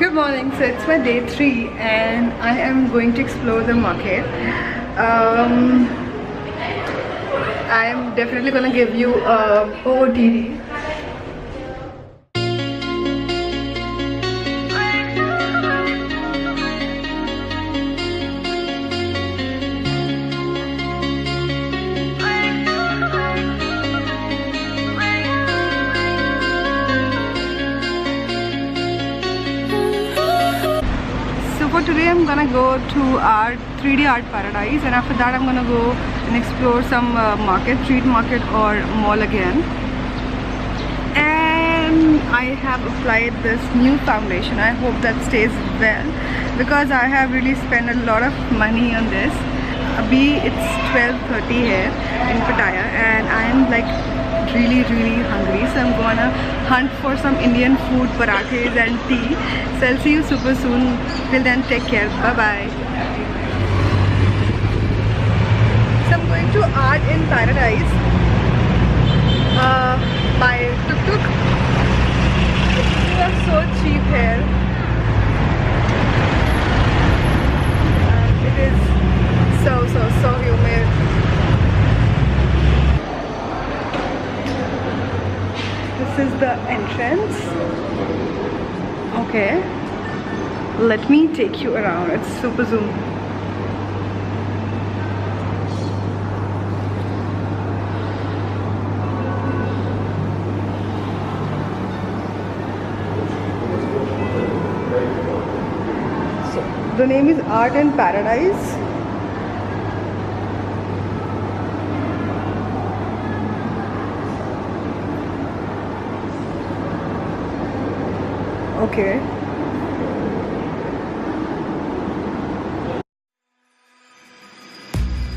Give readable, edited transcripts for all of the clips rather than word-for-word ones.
Good morning. So it's my day 3 and I am going to explore the market. I am definitely gonna give you a OOTD. For today I'm gonna go to our 3D art paradise, and after that I'm gonna go and explore some street market or mall again. And I have applied this new foundation. I hope that stays well because I have really spent a lot of money on this. It's 12:30 here in Pattaya and I am like really hungry, so I'm gonna hunt for some Indian food, parathes and tea. So I'll see you super soon. Till then, take care. Bye bye. So I'm going to Art in Paradise by tuk-tuk. They are so cheap here. It is so humid. This is the entrance. Okay, let me take you around. It's super zoom. So the name is Art in Paradise. Okay.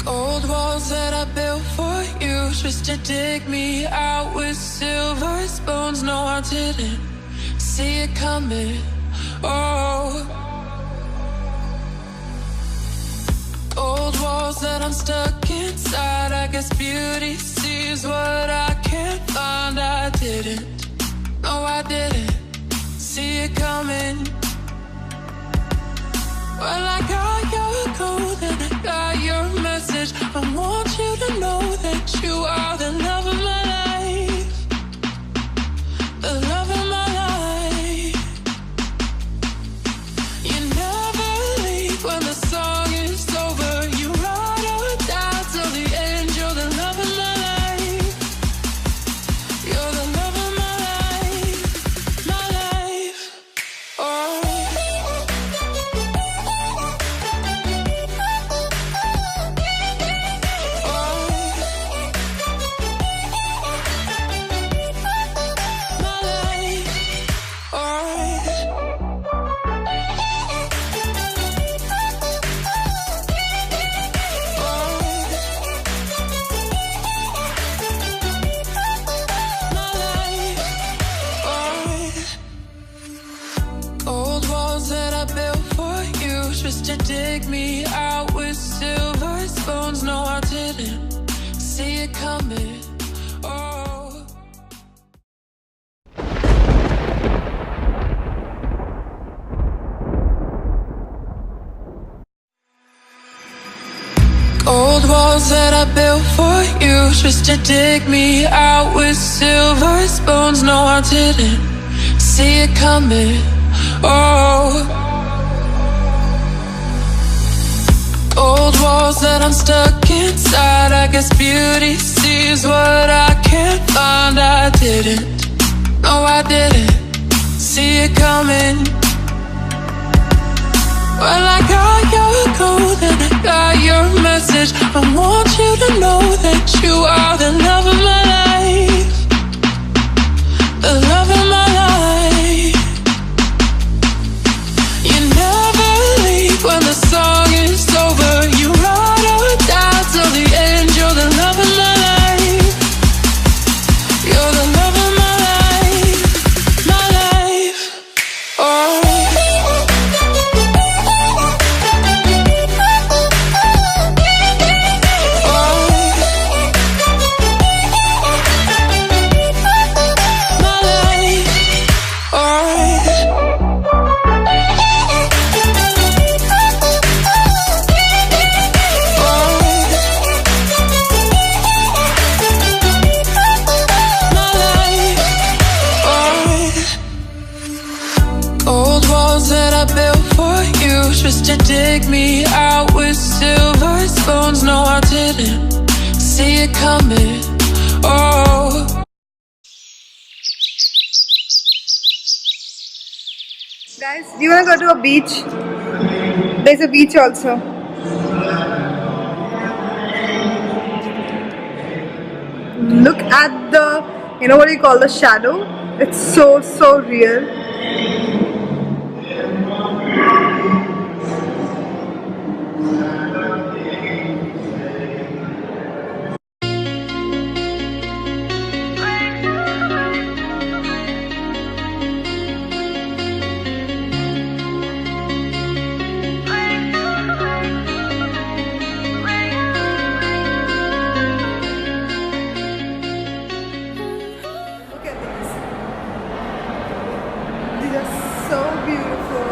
Old walls that I built for you just to dig me out with silver spoons. No, I didn't see it coming. Oh, old walls that I'm stuck inside. I guess beauty sees what I can't find. I didn't. No, I didn't see it coming. Well, I got your code and I got your message. I want you to know that you are the love of my life. The love of my life. You never leave when the song is over. You ride or die till the end. You're the love of my life. You're the love of my life. My life. Oh. Just to dig me out with silver spoons. No, I didn't see it coming. Oh. Old walls that I built for you just to dig me out with silver spoons. No, I didn't see it coming. Oh. Old walls that I'm stuck inside. I guess beauty sees what I can't find. I didn't. No, I didn't see it coming. Well, I got your code and I got your message. I want you to know that you are the love of my life. The love of my life. You never leave when the song is over. You ride or die till the end. You're the love of my life. You're the love of my life. My life. Oh. Oh. for you just to dig me out with silver spoons. No, I didn't see it coming. Oh. Guys, do you want to go to a beach? There's a beach also. Look at the, what do you call the shadow? It's so real. So beautiful.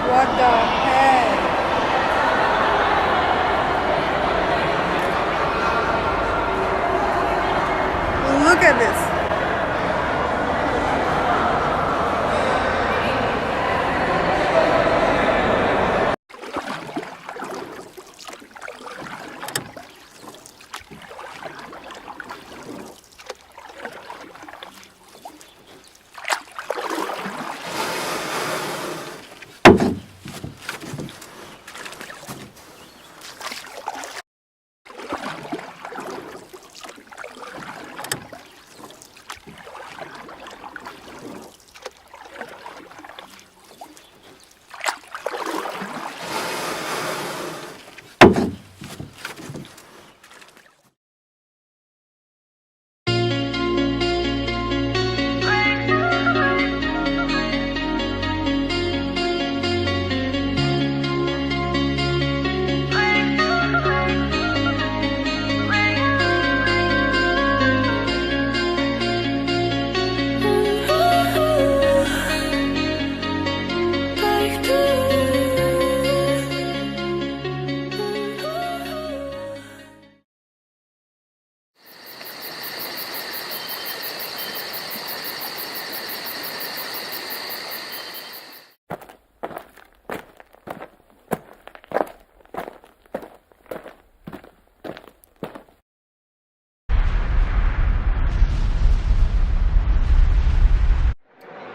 What the heck? Look at this.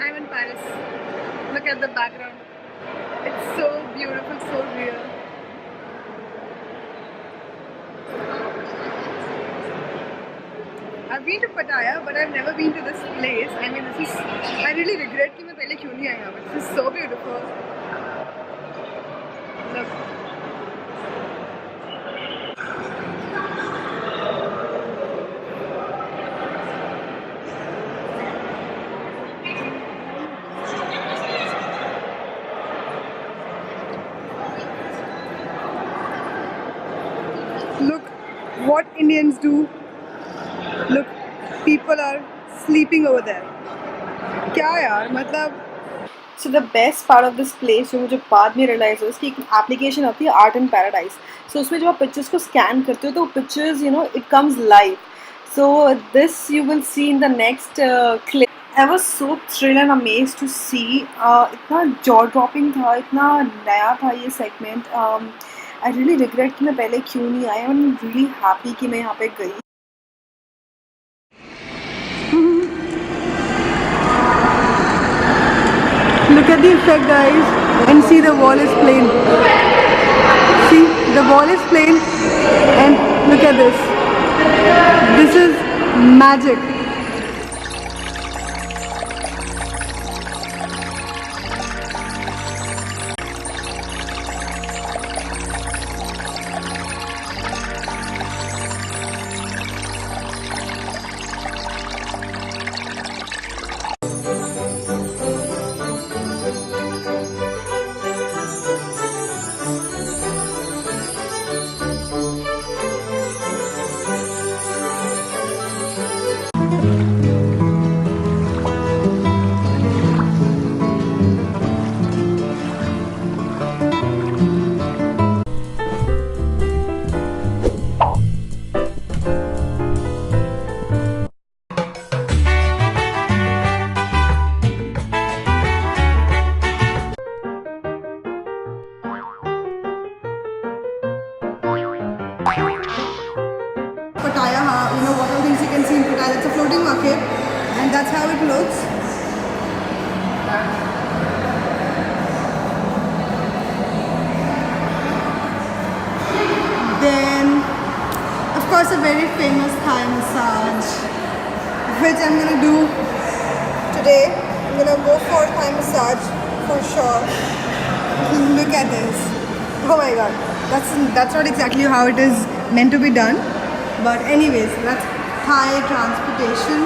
I'm in Paris. Look at the background. It's so beautiful, so real. I've been to Pattaya, but I've never been to this place. I mean, this is. I really regret that I didn't come here, but this is so beautiful. Look. Look what Indians do. Look, people are sleeping over there. क्या यार मतलब. So the best part of this place जो मुझे बाद में realize हुआ, इसकी एक application आती है Art and Paradise. So उसमें जब आप pictures को scan करते हो तो pictures it comes live. So this you will see in the next clip. I was so thrilled and amazed to see. इतना jaw dropping था, इतना नया था ये segment. I really regret कि मैं पहले क्यों नहीं आई. I'm really happy कि मैं यहाँ पे गई. Look at the effect, guys, and see the wall is plain. See, the wall is plain, and look at this. This is magic. floating market, and that's how it looks. Then, of course, a very famous Thai massage, which I'm gonna do today. I'm gonna go for Thai massage for sure. Look at this. Oh my god. That's not exactly how it is meant to be done. But anyways, that's Thai transportation.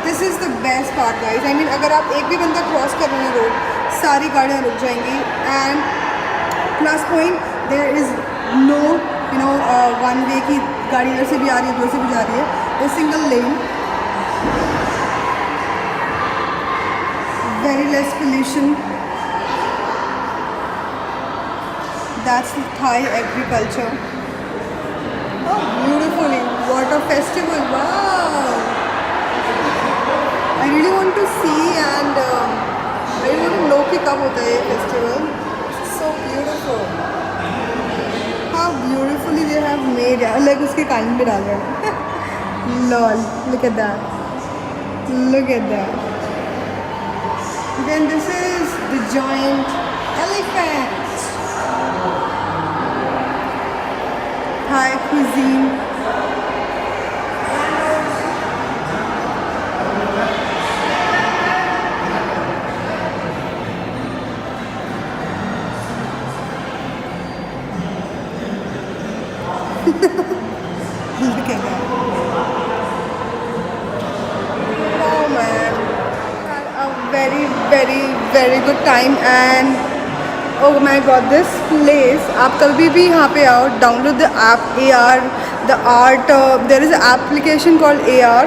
This is the best part, guys. I mean, अगर आप एक भी बंदा cross कर रहे हैं road, सारी गाड़ियाँ रुक जाएंगी. And plus point, there is no one way की गाड़ी इधर से भी आ रही है, उधर से भी जा रही है. A single lane. Very less pollution. That's the Thai agriculture. Oh, beautifully. What a festival. Wow. I really want to see and I really want to know कि कब होता है ये festival. It's so beautiful. How beautifully they have made it. Like उसके कान में डाल रहे हैं. Lol. Look at that. Look at that. Then this is the giant elephant. Thai cuisine. Look at that. Oh man. Had a very, very, very good time and oh my god, this place, आप कभी भी यहाँ पे आओ, download the app AR, the art, there is an application called AR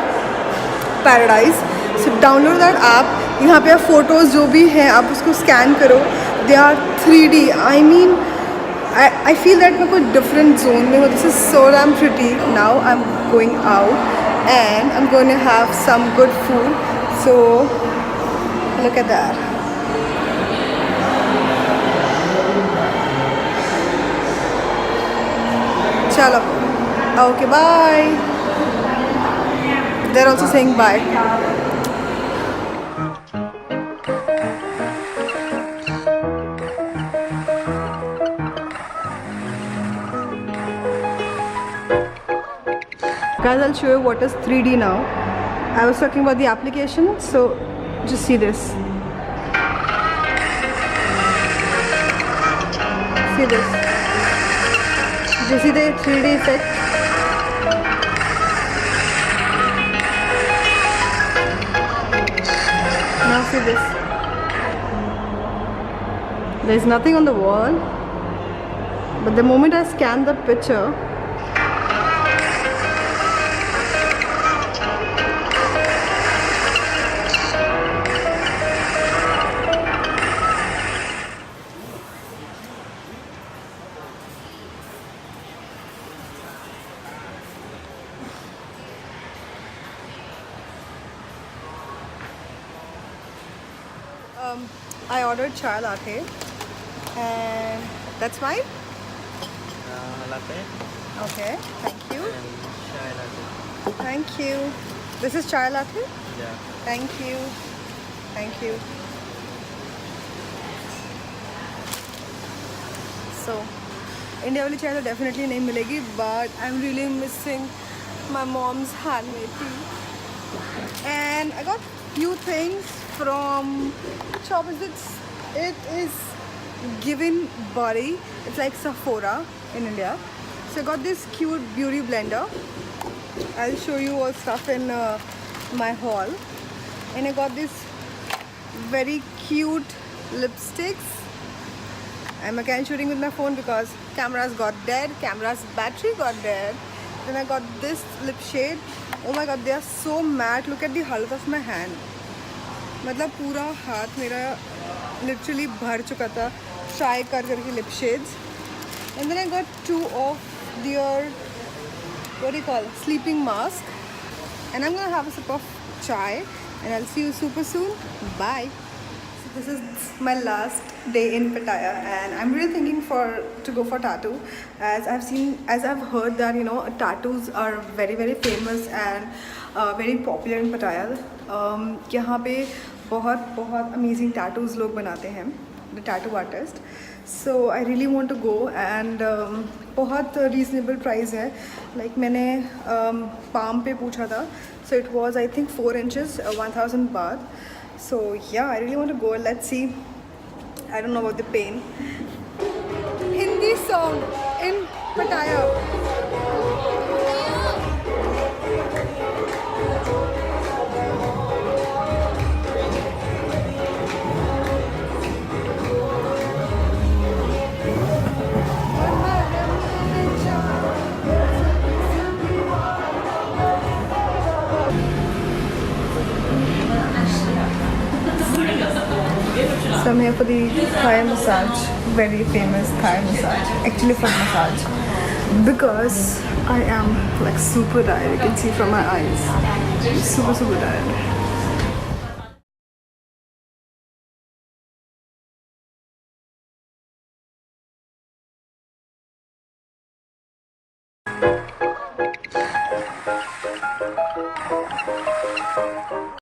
Paradise. So download that app, यहाँ पे आप photos जो भी हैं आप उसको scan करो, they are 3D. I mean, I feel that मैं कोई different zone में हूँ. This is so damn pretty. Now I'm going out and I'm going to have some good food. So look at that. Chalo. Okay, bye. They're also saying bye. Guys, I'll show you what is 3D now. I was talking about the application, so just see this. See this. Do you see the 3D effect? Now see this. There's nothing on the wall, but the moment I scan the picture, I ordered chai latte, and that's mine. Latte Okay, thank you. and chai latte. Thank you. This is chai latte. Yeah. Thank you. Thank you. So, India वाली चाय तो definitely नहीं मिलेगी, but I'm really missing my mom's handmade tea. And I got few things from Shoppers. It is Given Body. It's like Sephora in India. So I got this cute beauty blender. I'll show you all stuff in my haul. And I got this very cute lipsticks. I'm again shooting with my phone because camera's got dead. Camera's battery got dead. Then I got this lip shade. Oh my god, they are so matte. Look at the halat of my hand. मतलब पूरा हाथ मेरा literally भर चुका था try कर करके lip shades. And then I got two of their, what do you call, sleeping mask. And I'm gonna have a sip of chai and I'll see you super soon. Bye. So This is my last day in Pattaya, and I'm really thinking to go for tattoo, as I've heard that tattoos are very famous and very popular in Pattaya. यहाँ पे बहुत amazing tattoos लोग बनाते हैं, the tattoo artist. So I really want to go, and बहुत reasonable price है. Like मैंने palm पे पूछा था, so it was I think 4 inches, 1000 baht. So yeah, I really want to go. Let's see. I don't know about the pain. Hindi song in Pattaya. So I'm here for the Thai massage, very famous Thai massage, actually foot massage, because I am like super tired. You can see from my eyes, I'm super tired.